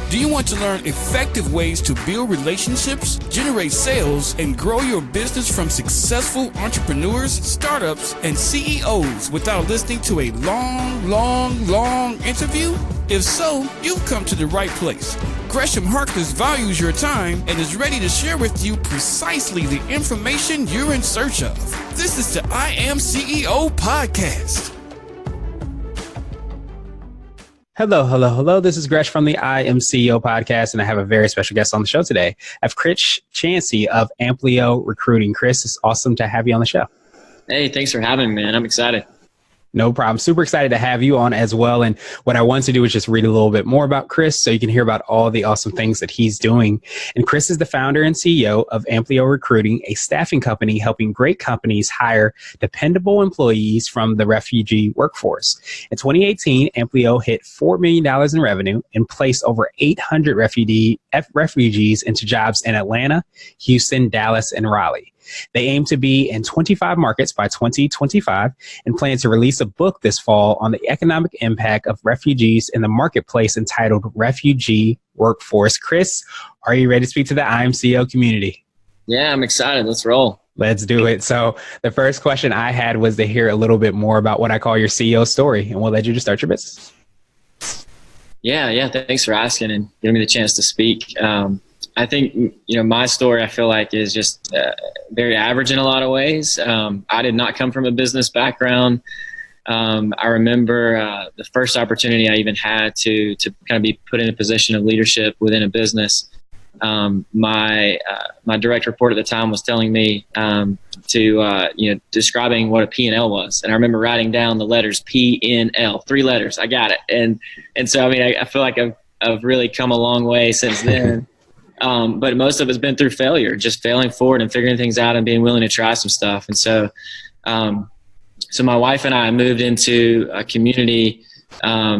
Do you want to learn effective ways to build relationships, generate sales, and grow your business from successful entrepreneurs, startups, and CEOs without listening to a long interview? If so, you've come to the right place. Gresham Harkless values your time and is ready to share with you precisely the information you're in search of. This is the I Am CEO podcast. Hello. This is Gresh from the I Am CEO podcast, and I have a very special guest on the show today. I have Chris Chansey of Amplio Recruiting. Chris, it's awesome to have you on the show. Hey, thanks for having me, man. I'm excited. No problem. Super excited to have you on as well. And what I want to do is just read a little bit more about Chris so you can hear about all the awesome things that he's doing. And Chris is the founder and CEO of Amplio Recruiting, a staffing company helping great companies hire dependable employees from the refugee workforce. In 2018, Amplio hit $4 million in revenue and placed over 800 refugees into jobs in Atlanta, Houston, Dallas, and Raleigh. They aim to be in 25 markets by 2025 and plan to release a book this fall on the economic impact of refugees in the marketplace entitled Refugee Workforce. Chris, are you ready to speak to the IMCO community? Yeah, I'm excited. Let's roll. Let's do it. So the first question I had was to hear a little bit more about what I call your CEO story, and we'll let you just start your business. Yeah. Thanks for asking and giving me the chance to speak. I think, my story, I feel like, is just very average in a lot of ways. I did not come from a business background. I remember the first opportunity I even had to kind of be put in a position of leadership within a business. My direct report at the time was telling me describing what a P&L was. And I remember writing down the letters P-N-L, 3 letters. I got it. And so, I feel like I've really come a long way since then. But most of it's been through failure, just failing forward and figuring things out and being willing to try some stuff. And so, so my wife and I moved into a community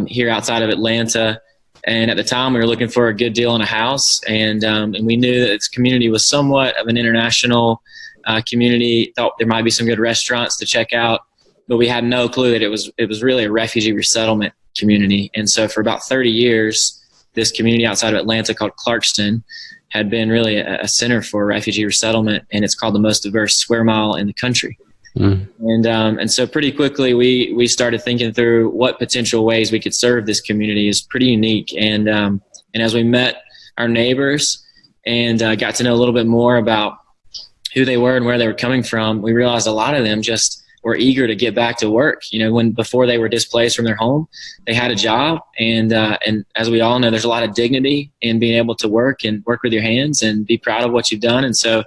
here outside of Atlanta. And at the time we were looking for a good deal on a house. And we knew that this community was somewhat of an international community, thought there might be some good restaurants to check out, but we had no clue that it was really a refugee resettlement community. And so for about 30 years, this community outside of Atlanta called Clarkston had been really a center for refugee resettlement, and it's called the most diverse square mile in the country. And so pretty quickly we started thinking through what potential ways we could serve this community is pretty unique. And as we met our neighbors and got to know a little bit more about who they were and where they were coming from, we realized a lot of them just were eager to get back to work. When before they were displaced from their home, they had a job. And as we all know, there's a lot of dignity in being able to work and work with your hands and be proud of what you've done. And so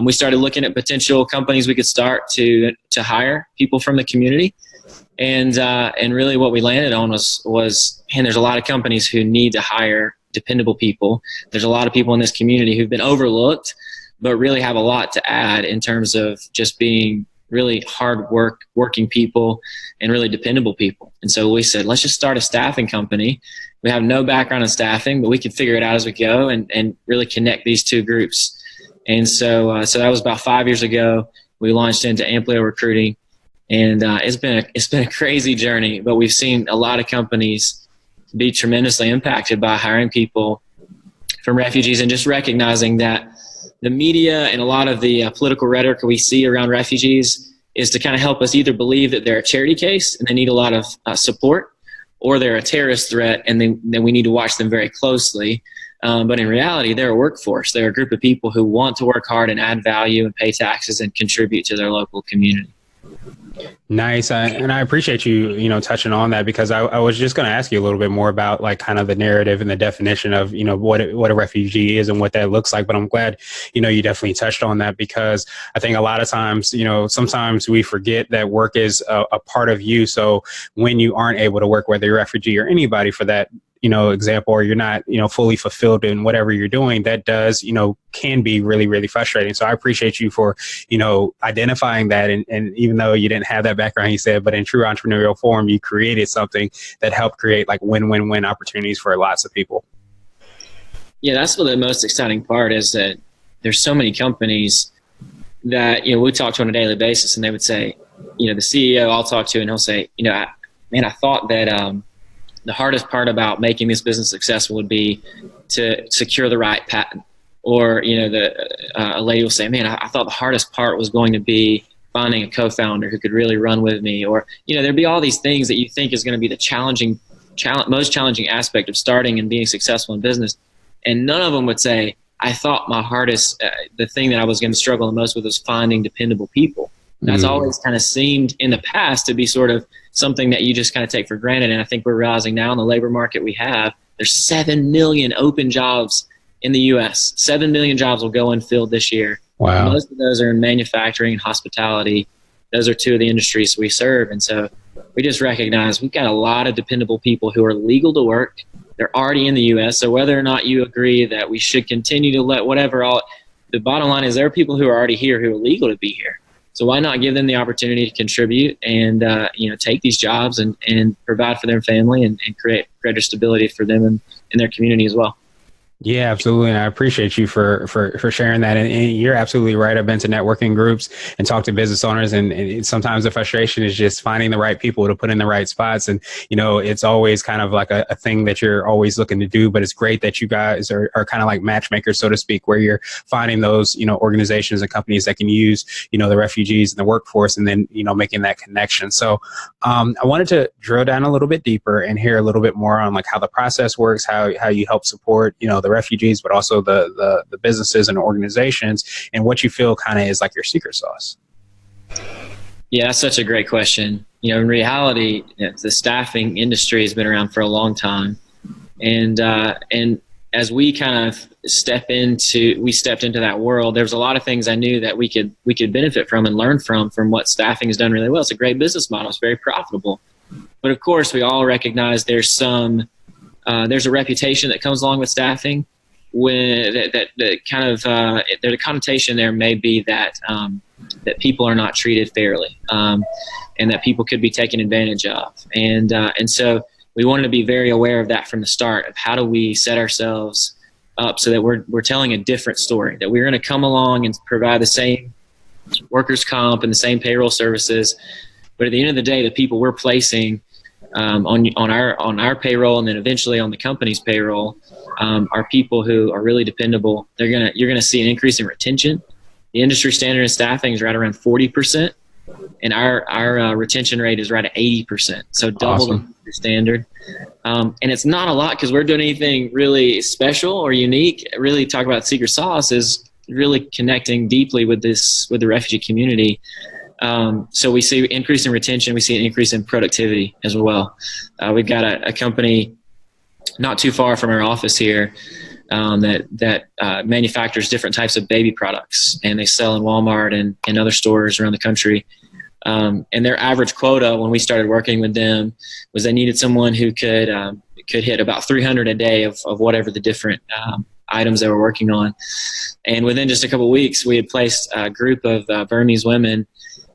we started looking at potential companies we could start to hire people from the community. And really what we landed on was, man, there's a lot of companies who need to hire dependable people. There's a lot of people in this community who've been overlooked, but really have a lot to add in terms of just being really working people and really dependable people. And so we said, let's just start a staffing company. We have no background in staffing, but we can figure it out as we go and really connect these two groups. And so that was about 5 years ago. We launched into Amplio Recruiting, and it's been a crazy journey, but we've seen a lot of companies be tremendously impacted by hiring people from refugees and just recognizing that the media and a lot of the political rhetoric we see around refugees is to kind of help us either believe that they're a charity case and they need a lot of support, or they're a terrorist threat and then we need to watch them very closely. But in reality, they're a workforce. They're a group of people who want to work hard and add value and pay taxes and contribute to their local community. Nice. And I appreciate you, touching on that, because I was just going to ask you a little bit more about like kind of the narrative and the definition of, what a refugee is and what that looks like. But I'm glad, you definitely touched on that, because I think a lot of times, sometimes we forget that work is a part of you. So when you aren't able to work, whether you're a refugee or anybody for that, example, or you're not, fully fulfilled in whatever you're doing, that does, can be really, really frustrating. So I appreciate you for, identifying that. And even though you didn't have that background, you said, but in true entrepreneurial form, you created something that helped create like win-win-win opportunities for lots of people. Yeah, that's what the most exciting part is, that there's so many companies that, we talk to on a daily basis, and they would say, the CEO I'll talk to, and he'll say, I thought that the hardest part about making this business successful would be to secure the right patent. Or, a lady will say, man, I thought the hardest part was going to be finding a co-founder who could really run with me. Or, there'd be all these things that you think is going to be the most challenging aspect of starting and being successful in business. And none of them would say, I thought my hardest, the thing that I was going to struggle the most with was finding dependable people. That's always kind of seemed in the past to be sort of something that you just kind of take for granted. And I think we're realizing now in the labor market there's 7 million open jobs in the U.S. 7 million jobs will go unfilled this year. Wow. Most of those are in manufacturing and hospitality. Those are two of the industries we serve. And so we just recognize we've got a lot of dependable people who are legal to work. They're already in the U.S. So whether or not you agree that we should continue to the bottom line is there are people who are already here who are legal to be here. So why not give them the opportunity to contribute and, take these jobs and provide for their family and create greater stability for them and in their community as well. Yeah, absolutely. And I appreciate you for sharing that. And you're absolutely right. I've been to networking groups and talked to business owners, and sometimes the frustration is just finding the right people to put in the right spots. And, it's always kind of like a thing that you're always looking to do, but it's great that you guys are kind of like matchmakers, so to speak, where you're finding those, organizations and companies that can use, the refugees and the workforce, and then, making that connection. So I wanted to drill down a little bit deeper and hear a little bit more on like how the process works, how you help support, the refugees, but also the businesses and organizations, and what you feel kind of is like your secret sauce. Yeah, that's such a great question. In reality, the staffing industry has been around for a long time. And as we kind of stepped into that world, there was a lot of things I knew that we could benefit from and learn from what staffing has done really well. It's a great business model. It's very profitable. But of course, we all recognize there's a reputation that comes along with staffing. The connotation there may be that people are not treated fairly, and that people could be taken advantage of. And so we wanted to be very aware of that from the start, of how do we set ourselves up so that we're telling a different story, that we're going to come along and provide the same workers' comp and the same payroll services. But at the end of the day, the people we're placing on our payroll and then eventually on the company's payroll are people who are really dependable. You're gonna see an increase in retention. The industry standard in staffing is right around 40%, and our retention rate is right at 80%. So double the industry standard. And it's not a lot because we're doing anything really special or unique. Really talk about secret sauce is really connecting deeply with the refugee community. So we see an increase in retention. We see an increase in productivity as well. We've got a company not too far from our office here that manufactures different types of baby products, and they sell in Walmart and other stores around the country. And their average quota when we started working with them was they needed someone who could hit about 300 a day of whatever the different items they were working on. And within just a couple of weeks, we had placed a group of Burmese women,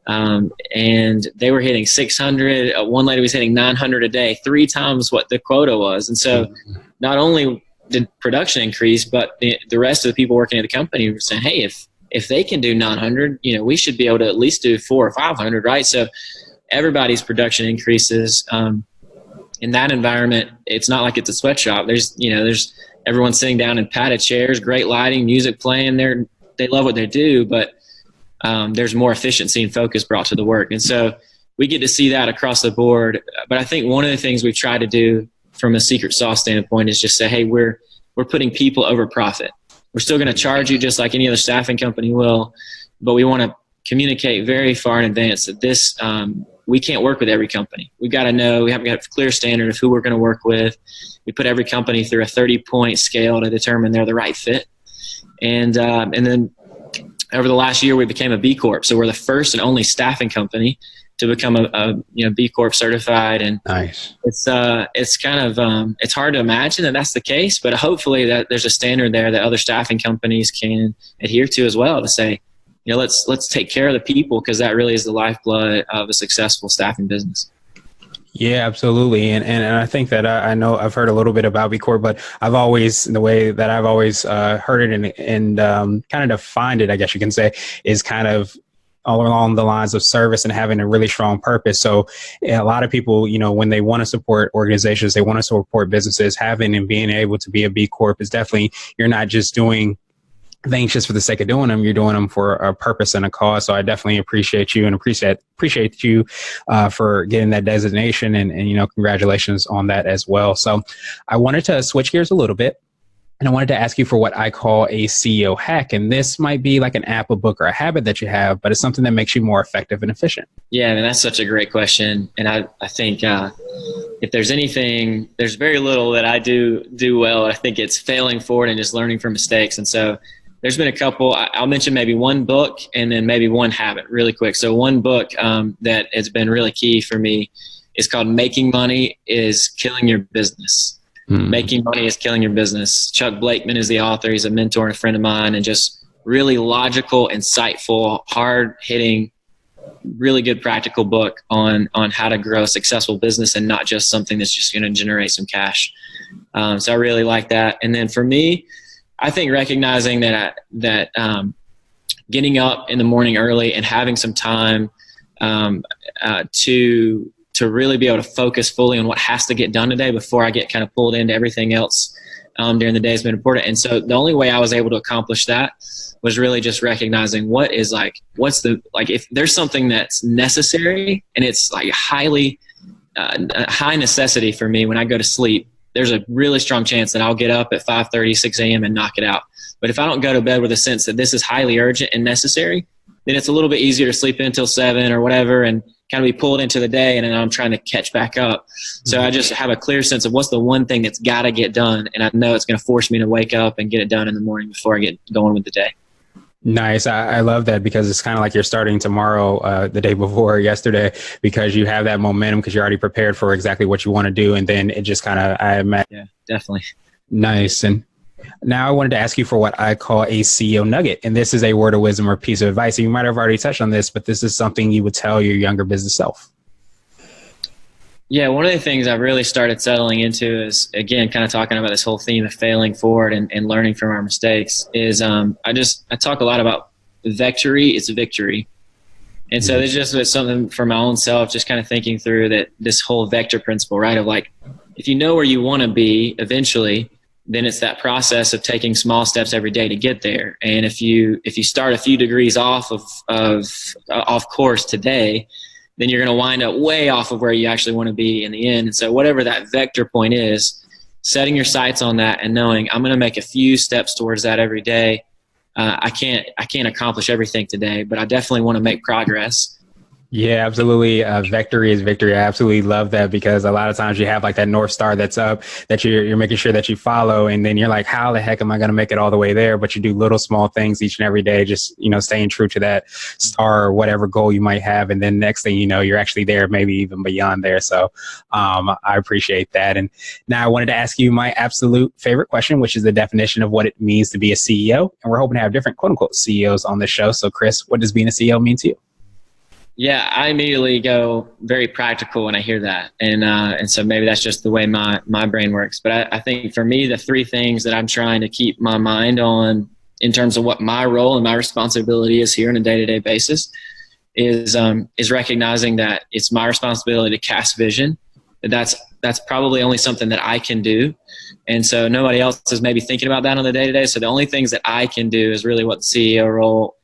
and they were hitting 600. One lady was hitting 900 a day, 3 times what the quota was. And so not only did production increase, but the rest of the people working at the company were saying, hey, if they can do 900, we should be able to at least do 400 or 500, right? So everybody's production increases. In that environment, it's not like it's a sweatshop. There's everyone sitting down in padded chairs, great lighting, music playing. They love what they do, but there's more efficiency and focus brought to the work. And so we get to see that across the board. But I think one of the things we've tried to do from a secret sauce standpoint is just say, hey, we're putting people over profit. We're still going to charge you just like any other staffing company will, but we want to communicate very far in advance that this, we can't work with every company. We've got to know, we have got a clear standard of who we're going to work with. We put every company through a 30-point scale to determine they're the right fit. And then over the last year, we became a B Corp. So we're the first and only staffing company to become a B Corp certified. And nice. It's kind of, it's hard to imagine that that's the case, but hopefully that there's a standard there that other staffing companies can adhere to as well, to say, let's take care of the people, because that really is the lifeblood of a successful staffing business. Yeah, absolutely. And I think that I know I've heard a little bit about B Corp, but the way that I've always heard it and kind of defined it, I guess you can say, is kind of all along the lines of service and having a really strong purpose. So a lot of people, when they want to support organizations, they want to support businesses, having and being able to be a B Corp is definitely, you're not just doing things just for the sake of doing them. You're doing them for a purpose and a cause. So I definitely appreciate you and appreciate you for getting that designation and congratulations on that as well. So I wanted to switch gears a little bit. And I wanted to ask you for what I call a CEO hack. And this might be like an app, a book, or a habit that you have, but it's something that makes you more effective and efficient. Yeah, I mean, that's such a great question. And I think if there's anything, there's very little that I do well. I think it's failing forward and just learning from mistakes. And so there's been a couple. I'll mention maybe one book and then maybe one habit really quick. So one book that has been really key for me is called Making Money is Killing Your Business. Making Money is Killing Your Business. Chuck Blakeman is the author. He's a mentor and a friend of mine, and just really logical, insightful, hard-hitting, really good practical book on how to grow a successful business and not just something that's just going to generate some cash. So I really like that. And then for me, I think recognizing that getting up in the morning early and having some time to really be able to focus fully on what has to get done today before I get kind of pulled into everything else during the day has been important. And so the only way I was able to accomplish that was really just recognizing if there's something that's necessary and it's like a high necessity for me when I go to sleep, there's a really strong chance that I'll get up at 5:30, 6 a.m. and knock it out. But if I don't go to bed with a sense that this is highly urgent and necessary, then it's a little bit easier to sleep in until 7 or whatever and kind of be pulled into the day, and then I'm trying to catch back up. So I just have a clear sense of what's the one thing that's got to get done, and I know it's going to force me to wake up and get it done in the morning before I get going with the day. Nice. I love that, because it's kind of like you're starting tomorrow, the day before yesterday, because you have that momentum because you're already prepared for exactly what you want to do. And then it just kind of, I imagine. Yeah, definitely. Nice. And now I wanted to ask you for what I call a CEO nugget. And this is a word of wisdom or piece of advice. And you might have already touched on this, but this is something you would tell your younger business self. Yeah, one of the things I've really started settling into is, again, kind of talking about this whole theme of failing forward and learning from our mistakes is I talk a lot about victory is victory. And so there's just something for my own self, just kind of thinking through that this whole vector principle, right? Of like, if you know where you want to be eventually, then it's that process of taking small steps every day to get there. And if you start a few degrees off off course today, then you're going to wind up way off of where you actually want to be in the end. And so whatever that vector point is, setting your sights on that and knowing I'm going to make a few steps towards that every day. I can't accomplish everything today, but I definitely want to make progress. Yeah, absolutely. Victory is victory. I absolutely love that, because a lot of times you have like that North Star that's up that you're making sure that you follow. And then you're like, how the heck am I going to make it all the way there? But you do little small things each and every day, just, staying true to that star or whatever goal you might have. And then next thing you know, you're actually there, maybe even beyond there. So I appreciate that. And now I wanted to ask you my absolute favorite question, which is the definition of what it means to be a CEO. And we're hoping to have different quote unquote CEOs on this show. So Chris, what does being a CEO mean to you? Yeah, I immediately go very practical when I hear that. And so maybe that's just the way my brain works. But I think for me, the three things that I'm trying to keep my mind on in terms of what my role and my responsibility is here on a day-to-day basis is recognizing that it's my responsibility to cast vision. That's probably only something that I can do. And so nobody else is maybe thinking about that on the day-to-day. So the only things that I can do is really what the CEO role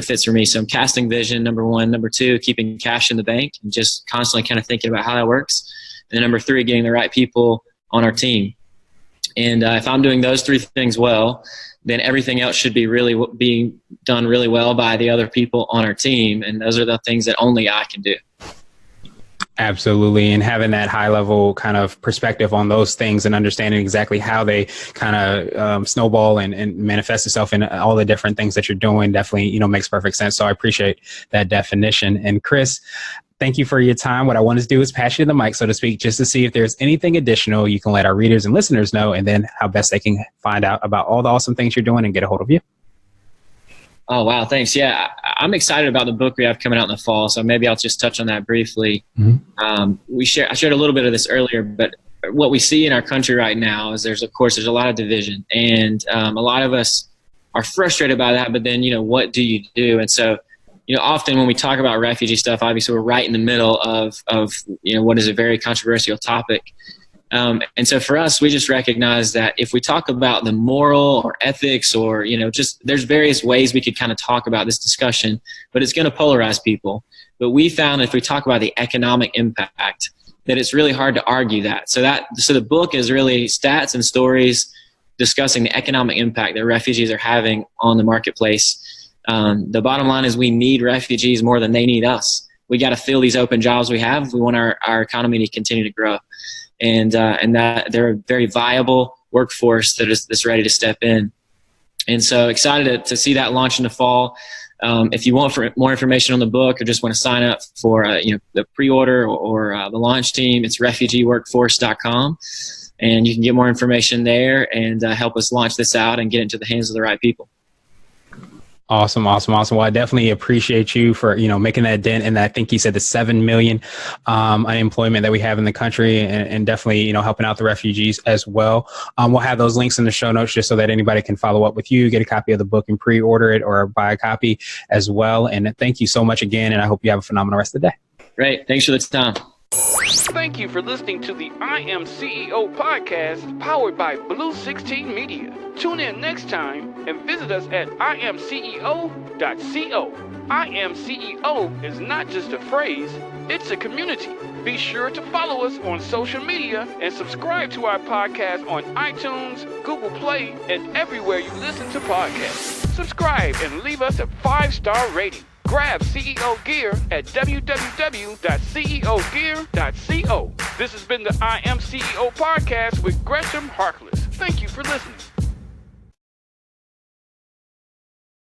fits for me. So I'm casting vision, number one. Number two, keeping cash in the bank and just constantly kind of thinking about how that works. And then number three, getting the right people on our team. And if I'm doing those three things well, then everything else should be really being done really well by the other people on our team. And those are the things that only I can do. Absolutely. And having that high level kind of perspective on those things and understanding exactly how they kind of snowball and manifest itself in all the different things that you're doing definitely, makes perfect sense. So I appreciate that definition. And Chris, thank you for your time. What I want to do is pass you the mic, so to speak, just to see if there's anything additional you can let our readers and listeners know, and then how best they can find out about all the awesome things you're doing and get a hold of you. Oh, wow. Thanks. Yeah, I'm excited about the book we have coming out in the fall. So maybe I'll just touch on that briefly. Mm-hmm. I shared a little bit of this earlier, but what we see in our country right now is there's a lot of division, and a lot of us are frustrated by that. But then, what do you do? And so often when we talk about refugee stuff, obviously we're right in the middle of what is a very controversial topic. And so for us, we just recognize that if we talk about the moral or ethics or, just there's various ways we could kind of talk about this discussion, but it's going to polarize people. But we found if we talk about the economic impact, that it's really hard to argue that. So the book is really stats and stories discussing the economic impact that refugees are having on the marketplace. The bottom line is we need refugees more than they need us. We got to fill these open jobs we have if we want our economy to continue to grow. And that they're a very viable workforce that's ready to step in. And so excited to see that launch in the fall. If you want more information on the book or just want to sign up for the pre-order or the launch team, it's refugeeworkforce.com. And you can get more information there and help us launch this out and get it into the hands of the right people. Awesome. Well, I definitely appreciate you for, making that dent. And I think you said the 7 million unemployment that we have in the country and definitely, helping out the refugees as well. We'll have those links in the show notes just so that anybody can follow up with you, get a copy of the book and pre-order it or buy a copy as well. And thank you so much again. And I hope you have a phenomenal rest of the day. Great. Thanks for the time. Thank you for listening to the I Am CEO podcast powered by Blue 16 Media. Tune in next time and visit us at IAM305.co. I Am CEO is not just a phrase, it's a community. Be sure to follow us on social media and subscribe to our podcast on iTunes, Google Play, and everywhere you listen to podcasts. Subscribe and leave us a 5-star rating. Grab CEO gear at www.ceogear.co. This has been the I Am CEO podcast with Gresham Harkless. Thank you for listening.